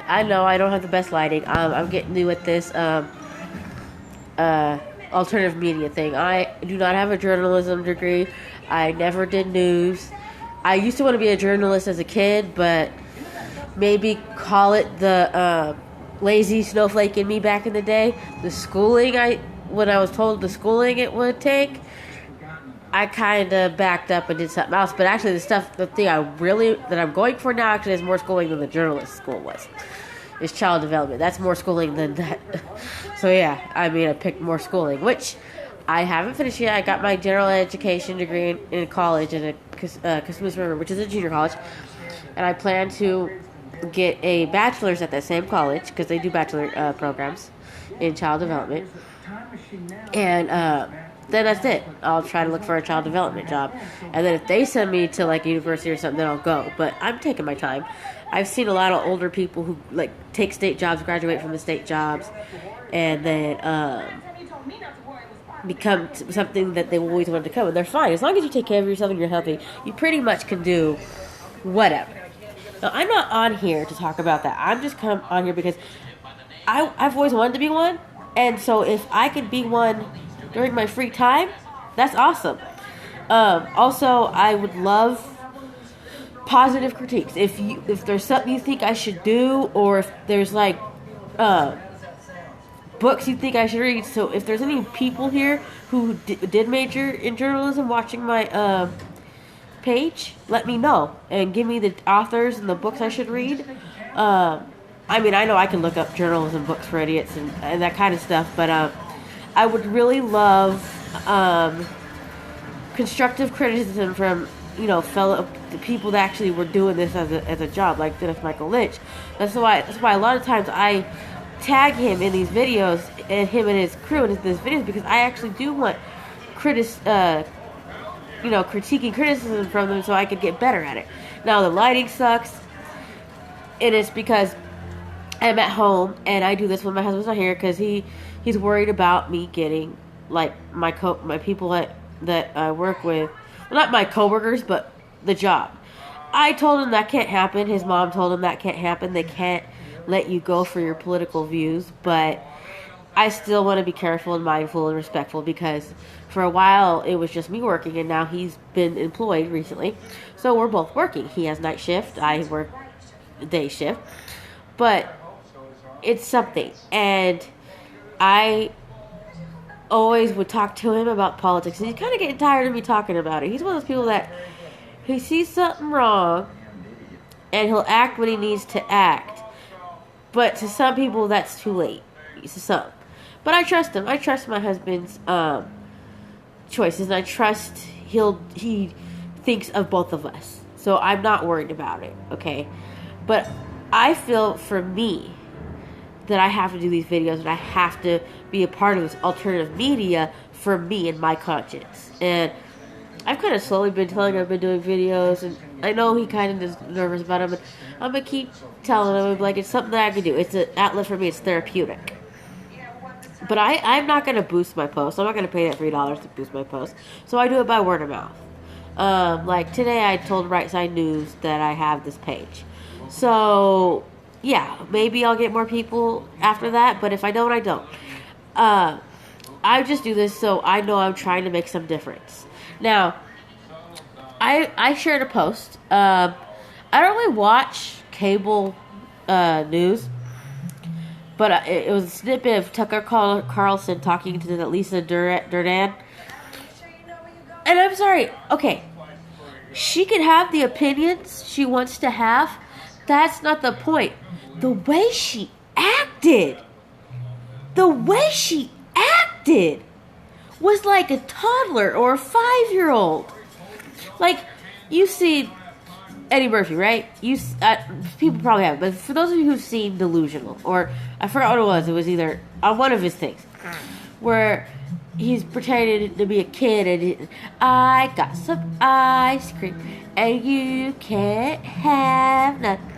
I know I don't have the best lighting. I'm getting new at this alternative media thing. I do not have a journalism degree. I never did news. I used to want to be a journalist as a kid, but maybe call it the lazy snowflake in me back in the day. The schooling when I was told the schooling it would take, I kind of backed up and did something else. But actually, the thing that I'm going for now actually is more schooling than the journalist school was. Is child development. That's more schooling than that. So yeah, I picked more schooling, which I haven't finished yet. I got my general education degree in college at Cosumnes River, which is a junior college, and I plan to get a bachelor's at that same college because they do bachelor programs in child development, and then that's it. I'll try to look for a child development job, and then if they send me to like a university or something, then I'll go. But I'm taking my time. I've seen a lot of older people who like take state jobs, graduate from the state jobs, and then become something that they always wanted to become, and they're fine as long as you take care of yourself and you're healthy. You pretty much can do whatever. Now, I'm not on here to talk about that. I'm just come on here because I've always wanted to be one, and so if I could be one during my free time, that's awesome. Also, I would love positive critiques. If there's something you think I should do, or if there's like books you think I should read. So if there's any people here who did major in journalism watching my page, let me know and give me the authors and the books I should read. I know I can look up journalism books for idiots and that kind of stuff, but I would really love constructive criticism from fellow people that actually were doing this as a job, like Dennis Michael Lynch. That's why a lot of times I tag him in these videos, and him and his crew in these videos, because I actually do want critiquing criticism from them so I could get better at it. Now the lighting sucks, and it's because I'm at home, and I do this when my husband's not here because he's worried about me getting like my people that I work with, well, not my coworkers, but the job. I told him that can't happen. His mom told him that can't happen. They can't let you go for your political views, but I still want to be careful and mindful and respectful because for a while it was just me working, and now he's been employed recently, so we're both working. He has night shift, I work day shift, but it's something. And I always would talk to him about politics, and he's kind of getting tired of me talking about it. He's one of those people that he sees something wrong and he'll act when he needs to act, but to some people that's too late. To some. But I trust him. I trust my husband's choices, and I trust he thinks of both of us, so I'm not worried about it. Okay, but I feel for me that I have to do these videos, and I have to be a part of this alternative media for me and my conscience. And I've kind of slowly been telling him I've been doing videos, and I know he kind of is nervous about them, but I'm going to keep telling him, like, it's something that I can do. It's an outlet for me. It's therapeutic. But I'm not going to boost my posts. I'm not going to pay that $3 to boost my posts. So I do it by word of mouth. Like today I told Right Side News that I have this page. So yeah, maybe I'll get more people after that, but if I don't, I don't. I just do this so I know I'm trying to make some difference. Now, I shared a post. I don't really watch cable news, but it was a snippet of Tucker Carlson talking to Lisa Durden. And I'm sorry, okay, she can have the opinions she wants to have. That's not the point. The way she acted was like a toddler or a 5-year-old. Like, you see Eddie Murphy, right? People probably have, but for those of you who've seen Delusional, or I forgot what it was either on one of his things, where he's pretending to be a kid, and I got some ice cream, and you can't have nothing,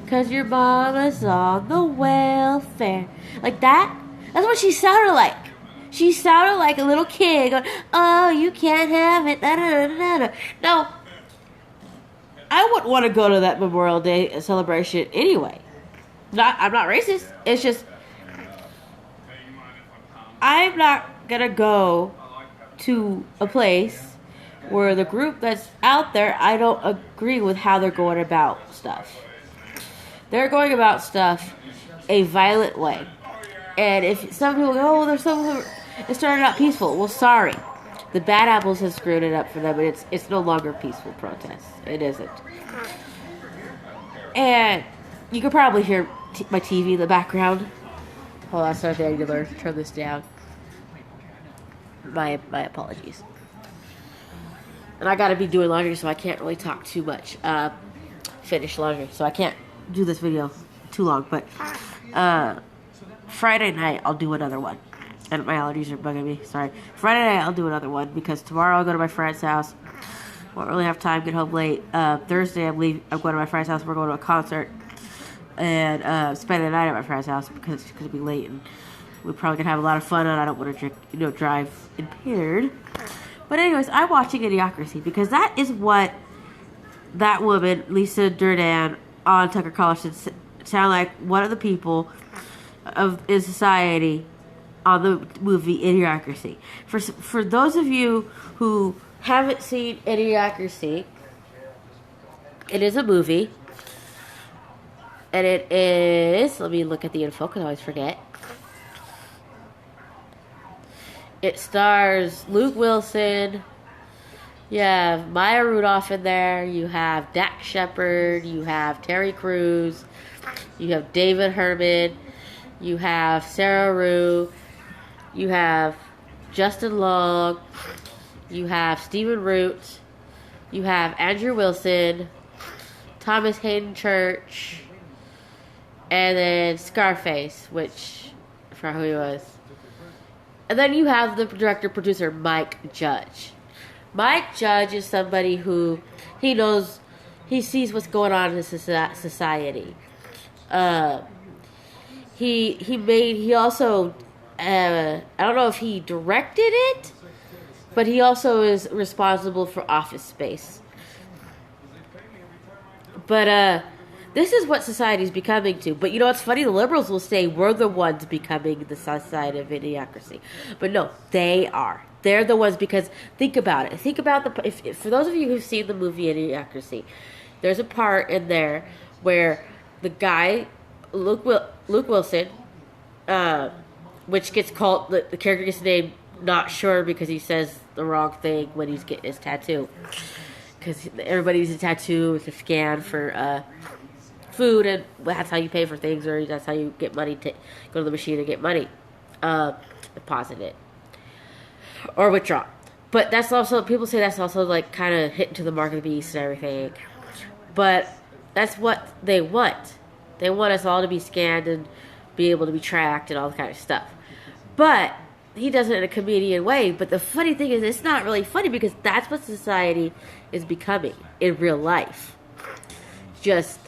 'cause your mama's on the welfare. Like that? That's what she sounded like. She sounded like a little kid going, oh, you can't have it. Da, da, da, da. Now, I wouldn't want to go to that Memorial Day celebration anyway. I'm not racist. It's just I'm not gonna go to a place where the group that's out there, I don't agree with how they're going about stuff. They're going about stuff a violent way. And if some people go, oh, there's some who it started out peaceful. Well, sorry. The bad apples have screwed it up for them, and it's no longer peaceful protest. It isn't. And you can probably hear my TV in the background. Hold on, sorry, I need to learn to turn this down. My apologies. And I gotta be doing laundry, so I can't really talk too much. Finish laundry, so I can't do this video too long. But Friday night, I'll do another one. And my allergies are bugging me. Sorry. Friday night, I'll do another one because tomorrow I'll go to my friend's house. Won't really have time. Get home late. Thursday, I'm going to my friend's house. We're going to a concert and spend the night at my friend's house because it's going to be late and we're probably going to have a lot of fun. And I don't want to drive impaired. But anyways, I'm watching Idiocracy because that is what that woman, Lisa Durden, on Tucker Carlson sound like one of the people in society on the movie Idiocracy. For those of you who haven't seen Idiocracy, it is a movie. And it is, let me look at the info because I always forget. It stars Luke Wilson. You have Maya Rudolph in there. You have Dax Shepard. You have Terry Crews. You have David Herman. You have Sarah Rue. You have Justin Long. You have Stephen Root. You have Andrew Wilson. Thomas Hayden Church. And then Scarface, which I forgot who he was. And then you have the director-producer, Mike Judge. Mike Judge is somebody who he sees what's going on in society. He also, I don't know if he directed it, but he also is responsible for Office Space. But, this is what society's becoming to. But you know what's funny? The liberals will say we're the ones becoming the society of idiocracy. But no, they are. They're the ones because think about it. Think about if for those of you who've seen the movie Idiocracy, there's a part in there where the guy, Luke Wilson, which gets called, the character gets named Not Sure because he says the wrong thing when he's getting his tattoo. Because everybody uses a tattoo with a scan for food, and that's how you pay for things, or that's how you get money to go to the machine and get money, deposit it, or withdraw. But that's also, people say that's also like kind of hitting to the mark of the beast and everything. But that's what they want. They want us all to be scanned and be able to be tracked and all that kind of stuff. But he does it in a comedian way. But the funny thing is, it's not really funny because that's what society is becoming in real life. Just,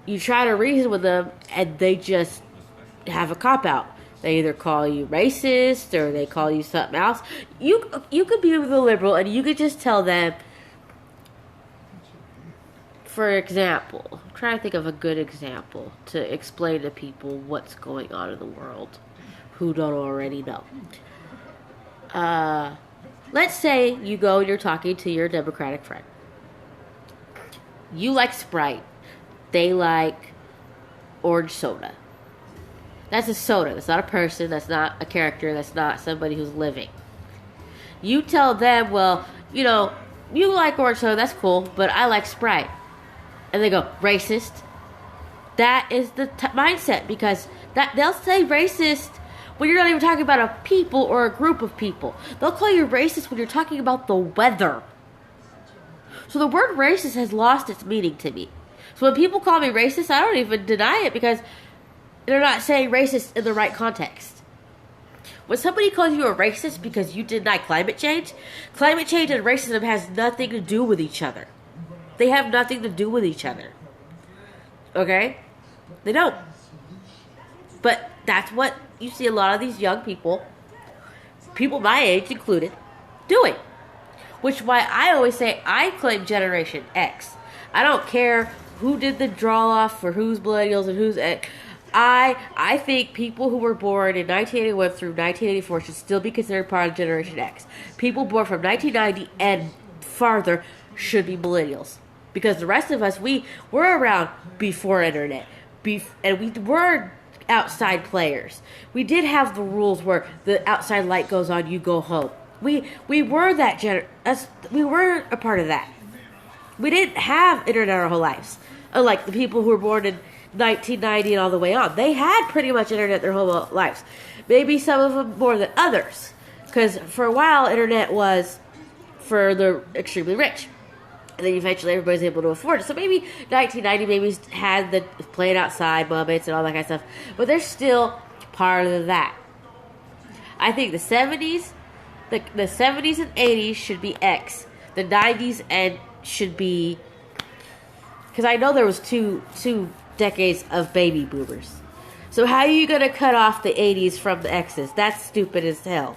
you try to reason with them and they just have a cop-out. They either call you racist or they call you something else. You could be with a liberal and you could just tell them, for example, I'm trying to think of a good example to explain to people what's going on in the world who don't already know. Let's say you go and you're talking to your Democratic friend. You like Sprite. They like orange soda. That's a soda. That's not a person. That's not a character. That's not somebody who's living. You tell them, well, you know, you like orange soda. That's cool, but I like Sprite. And they go, racist. That is the mindset, because they'll say racist when you're not even talking about a people or a group of people. They'll call you racist when you're talking about the weather. So the word racist has lost its meaning to me. So when people call me racist, I don't even deny it because they're not saying racist in the right context. When somebody calls you a racist because you deny climate change and racism has nothing to do with each other. They have nothing to do with each other. Okay? They don't. But that's what you see a lot of these young people my age included, doing. Which is why I always say I claim Generation X. I don't care who did the draw off for who's millennials and who's X. I think people who were born in 1981 through 1984 should still be considered part of Generation X. People born from 1990 and farther should be millennials. Because the rest of us, we were around before internet. And we were outside players. We did have the rules where the outside light goes on, you go home. We were we were a part of that. We didn't have internet our whole lives. Unlike the people who were born in 1990 and all the way on. They had pretty much internet their whole lives. Maybe some of them more than others. Because for a while, internet was for the extremely rich. And then eventually everybody's able to afford it. So maybe 1990 maybe had the playing outside moments and all that kind of stuff. But they're still part of that. I think the 70s, the 70s and 80s should be X. The 90s and should be... Because I know there was two decades of baby boomers. So how are you going to cut off the 80s from the X's? That's stupid as hell.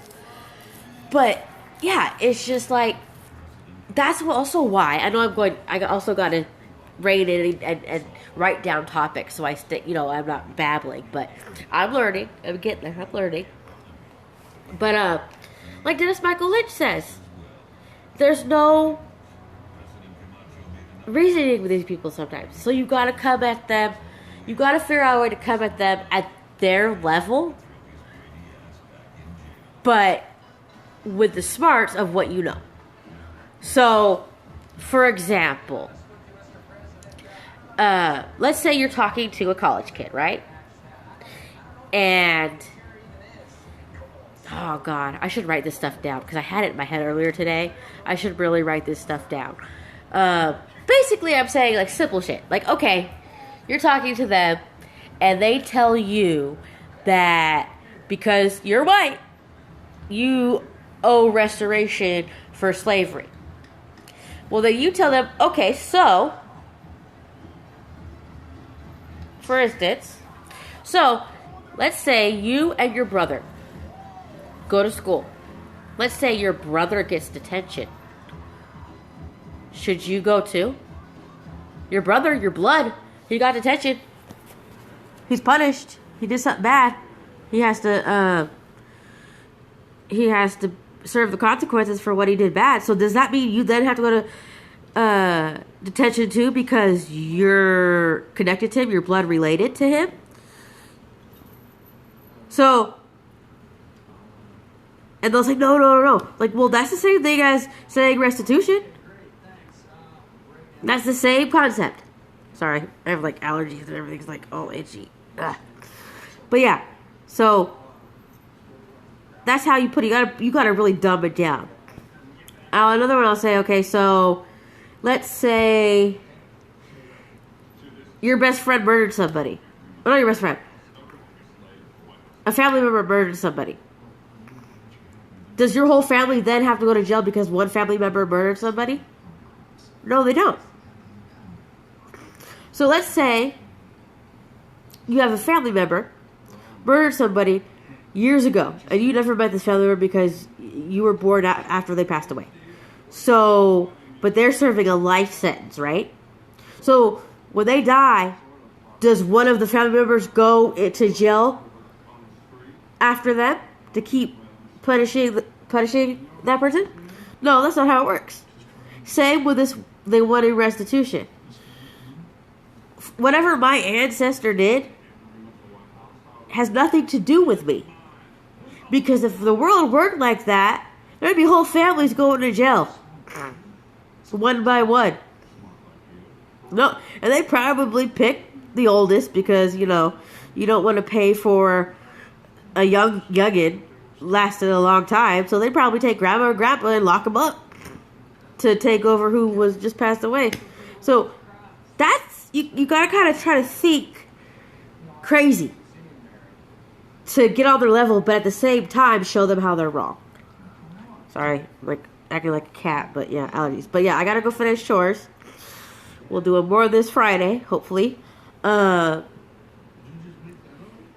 But, yeah, it's just like... That's also why I also got to rein in and write down topics so I'm not babbling, but I'm learning. I'm getting there. I'm learning. But like Dennis Michael Lynch says, there's no reasoning with these people sometimes. So you got to come at them. You got to figure out a way to come at them at their level, but with the smarts of what you know. So, for example, let's say you're talking to a college kid, right? And, oh God, I should write this stuff down because I had it in my head earlier today. I should really write this stuff down. Basically, I'm saying like simple shit. Like, okay, you're talking to them and they tell you that because you're white, you owe restoration for slavery. Well, then you tell them, okay, so, for instance, let's say you and your brother go to school. Let's say your brother gets detention. Should you go too? Your brother, your blood, he got detention. He's punished. He did something bad. He has to serve the consequences for what he did bad. So does that mean you then have to go to detention too because you're connected to him, you're blood related to him? So, and they'll say, no. Like, well, that's the same thing as saying restitution. That's the same concept. Sorry, I have like allergies and everything's like all itchy. Ugh. But yeah, so that's how you put it. You gotta really dumb it down. Another one I'll say, okay, so let's say your best friend murdered somebody. Oh, not your best friend. A family member murdered somebody. Does your whole family then have to go to jail because one family member murdered somebody? No, they don't. So let's say you have a family member murdered somebody years ago, and you never met this family member because you were born after they passed away. So, but they're serving a life sentence, right? So when they die, does one of the family members go to jail after them to keep punishing that person? No, that's not how it works. Same with this, they wanted restitution. Whatever my ancestor did has nothing to do with me. Because if the world worked like that, there'd be whole families going to jail. One by one. No, and they probably pick the oldest because, you don't want to pay for a youngin' lasted a long time. So they probably take grandma or grandpa and lock them up to take over who was just passed away. So that's, you gotta kind of try to think crazy to get on their level, but at the same time show them how they're wrong. Sorry, like acting like a cat, but yeah, allergies. But yeah, I gotta go finish chores. We'll do more this Friday, hopefully.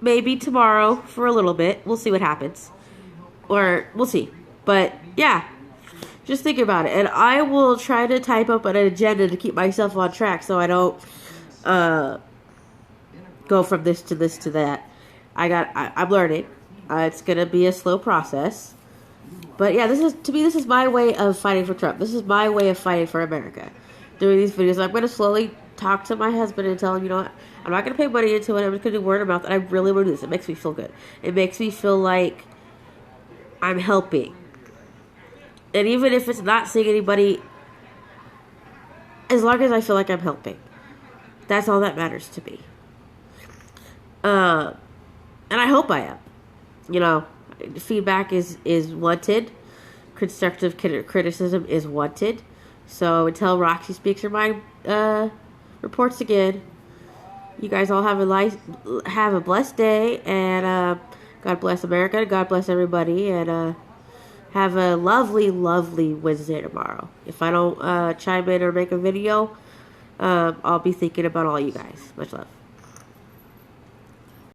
Maybe tomorrow for a little bit. We'll see what happens. Or we'll see. But yeah, just think about it. And I will try to type up an agenda to keep myself on track so I don't go go from this to this to that. I'm learning. It's gonna be a slow process. But yeah, this is my way of fighting for Trump. This is my way of fighting for America. Doing these videos, I'm going to slowly talk to my husband and tell him, you know what, I'm not going to pay money into it. I'm just going to do word of mouth, and I really want to do this. It makes me feel good. It makes me feel like I'm helping. And even if it's not seeing anybody, as long as I feel like I'm helping, that's all that matters to me. And I hope I am. You know, feedback is wanted. Constructive criticism is wanted. So until Roxy Speaks Her Mind reports again, you guys all have a blessed day, and God bless America, God bless everybody, and have a lovely, lovely Wednesday tomorrow. If I don't chime in or make a video, I'll be thinking about all you guys. Much love.